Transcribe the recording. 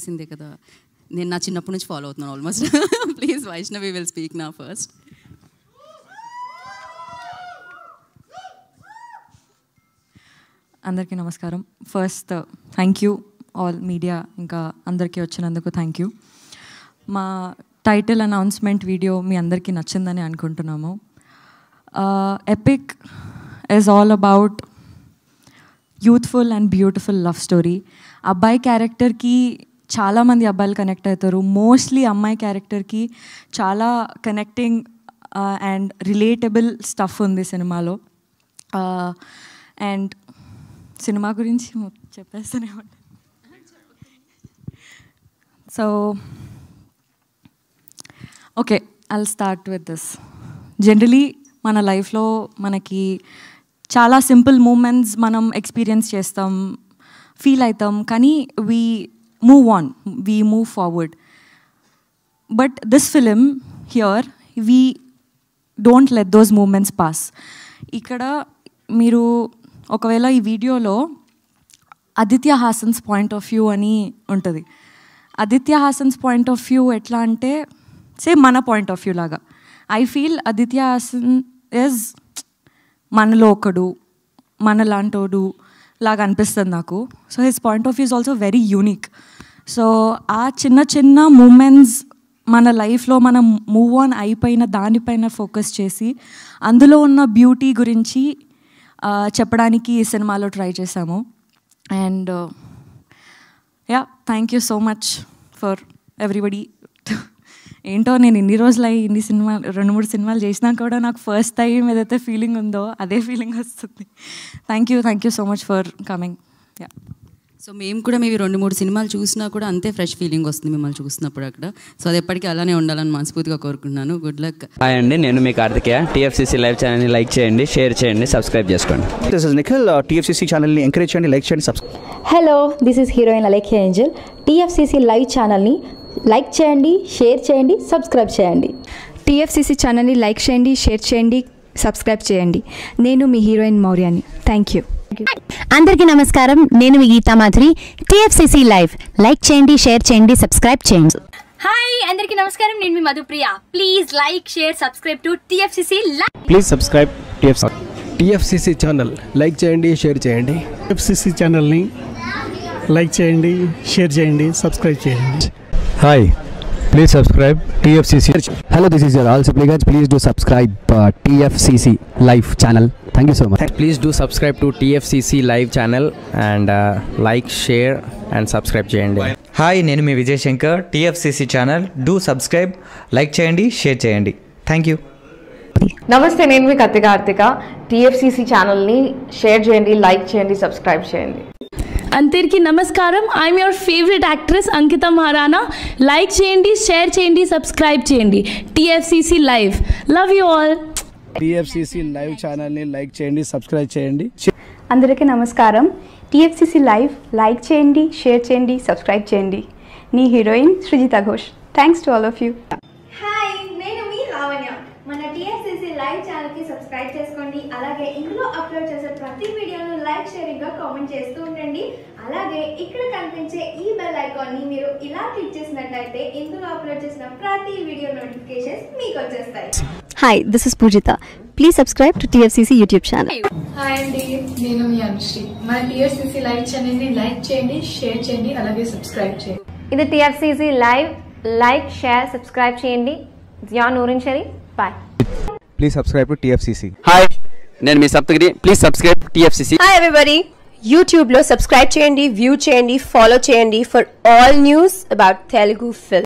తెలిసిందే కదా, నేను నా చిన్నప్పటి నుంచి ఫాలో అవుతున్నాను almost. Please Vaishnavi will speak నా ఫస్ట్. అందరికీ నమస్కారం. First thank you all media, ఇంకా అందరికీ వచ్చినందుకు థ్యాంక్ యూ. మా టైటిల్ అనౌన్స్మెంట్ వీడియో మీ అందరికీ నచ్చిందని అనుకుంటున్నాము. Epic is all about youthful and beautiful love story. అబ్బాయి క్యారెక్టర్కి చాలామంది అబ్బాయిలు కనెక్ట్ అవుతారు, మోస్ట్లీ అమ్మాయి క్యారెక్టర్కి చాలా కనెక్టింగ్ అండ్ రిలేటబుల్ స్టఫ్ ఉంది సినిమాలో. అండ్ సినిమా గురించి చెప్పేస్తూనే ఉంటాను. So okay, I'll start with this. Generally మన లైఫ్లో మనకి చాలా సింపుల్ మూమెంట్స్ మనం ఎక్స్పీరియన్స్ చేస్తాం, ఫీల్ అవుతాం, కానీ we move on, we move forward. But this film here we don't let those moments pass. ఇక్కడ మీరు ఒకవేళ ఈ వీడియోలో Aditya Haasan's point of view అని ఉంటుంది. Aditya Haasan's point of view ఎట్లా అంటే సేమ్ మన పాయింట్ ఆఫ్ వ్యూ లాగా. I feel Aditya Haasan is మనలో ఒకడు, మనలాంటోడు లాగా అనిపిస్తుంది నాకు. So his point of view is also very unique. So ఆ చిన్న చిన్న మూమెంట్స్ మన లైఫ్లో మనం మూవ్ ఆన్ అయిపోయిన దానిపైన ఫోకస్ చేసి అందులో ఉన్న బ్యూటీ గురించి చెప్పడానికి ఈ సినిమాలో ట్రై చేశాము. And yeah, thank you so much for everybody. ఏంటో నేను ఇన్ని రోజులు ఇన్ని సినిమాలు 2-3 సినిమాలు చేసినా కూడా నాకు ఫస్ట్ టైం ఏదైతే ఫీలింగ్ ఉందో అదే ఫీలింగ్ వస్తుంది. Thank you so much for coming. Yeah, so మేము కూడా మేబీ 2-3 సినిమాలు చూసినా కూడా అంతే ఫ్రెష్ ఫీలింగ్ వస్తుంది మిమ్మల్ని చూసినప్పుడు అక్కడ. సో అది ఎప్పటికీ అలానే ఉండాలని మనస్ఫూర్తిగా కోరుకుంటున్నాను. Good luck. హాయ్ అండి, నేను మీ కార్తికేయ. టీఎఫ్సీసీ లైవ్ ఛానల్ని లైక్ చేయండి, షేర్ చేయండి, సబ్స్క్రైబ్ చేసుకోండి. This is Nikhil. టీఎఫ్సీసీ ఛానల్ని ఎంకరేజ్ చేయండి, లైక్ చేయండి, subscribe. Hello, this is heroine Alekhya Angel. TFCC live ఛానల్ని లైక్ చేయండి, షేర్ చేయండి, సబ్స్క్రైబ్ చేయండి. టీఎఫ్సీసీ ఛానల్ని లైక్ చేయండి, షేర్ చేయండి, సబ్స్క్రైబ్ చేయండి. నేను మీ హీరోయిన్ మౌర్యాని. Thank you. అందరికీ నమస్కారం, నేను మీ Geetha Madhuri. TFCC live like చేయండి, షేర్ చేయండి, సబ్స్క్రైబ్ చేయండి. హాయ్ అందరికీ నమస్కారం, నేను మీ Madhupriya. Please like, share, subscribe to TFCC live. Please subscribe TFCC channel like చేయండి, షేర్ చేయండి. టీఎఫ్సీసీ ఛానల్ని లైక్ చేయండి, షేర్ చేయండి, సబ్స్క్రైబ్ చేయండి. Hi, please subscribe TFCC. Hello, this is your all supplicants. Please do subscribe TFCC live channel. Thank you so much. Please do subscribe to TFCC live channel and like, share and subscribe చేయండి. Hi, నేను మీ Vijay Shankar. TFCC channel do subscribe, like చేయండి, share చేయండి. Thank you. నమస్తే, నేను మీ Karthika. TFCC ఛానల్ని share చేయండి, లైక్ చేయండి, సబ్స్క్రైబ్ చేయండి. అందరికీ నమస్కారం, I'm your favourite actress Ankita Maharana. Like చేయండి, షేర్ చేయండి, సబ్స్క్రైబ్ చేయండి. TFCC live, love you all. TFCC live ఛానల్ని లైక్ చేయండి, సబ్స్క్రైబ్ చేయండి. అందరికీ నమస్కారం. టీఎఫ్సీసీ లైవ్ లైక్ చేయండి, షేర్ చేయండి, సబ్స్క్రైబ్ చేయండి. నీ heroine Srujitha Ghosh. Thanks to all of you. Hi, నేను మీ లావణ్య. మన టీఎఫ్సీసీ లైవ్ ఛానల్కి సబ్స్క్రైబ్ చేసుకోండి. అలాగే ఇందులో అప్లోడ్ చేసే ప్రతి వీడియోను లైక్, షేరింగ్గా కామెంట్ చేస్తూ ఉండండి. అలాగే ఇక్కడ కనిపించే ఈ బెల్ ఐకాన్ని మీరు ఇలా క్లిక్ చేసినట్లయితే ఇందులో అప్లోడ్ చేసిన ప్రతి వీడియో నోటిఫికేషన్స్ మీకు వచ్చేస్తాయి. Hi, this is Poojitha. Please subscribe to TFCC YouTube channel. Hi అండి, నేను మీ అనుశ్రీ. మన టీఎఫ్సీసీ లైవ్ ఛానల్ని లైక్ చేయండి, షేర్ చేయండి, అలాగే సబ్స్క్రైబ్ చేయండి. ఇది TFCC live. Like, share, subscribe చేయండి. Zia Noorin Shari. Bye. Please subscribe to TFCC. హాయ్, నేను మీ Saptagiri. Please subscribe TFCC. Hi everybody, యూట్యూబ్లో సబ్స్క్రైబ్ చేయండి, వ్యూ చేయండి, ఫాలో చేయండి for all news about Telugu film.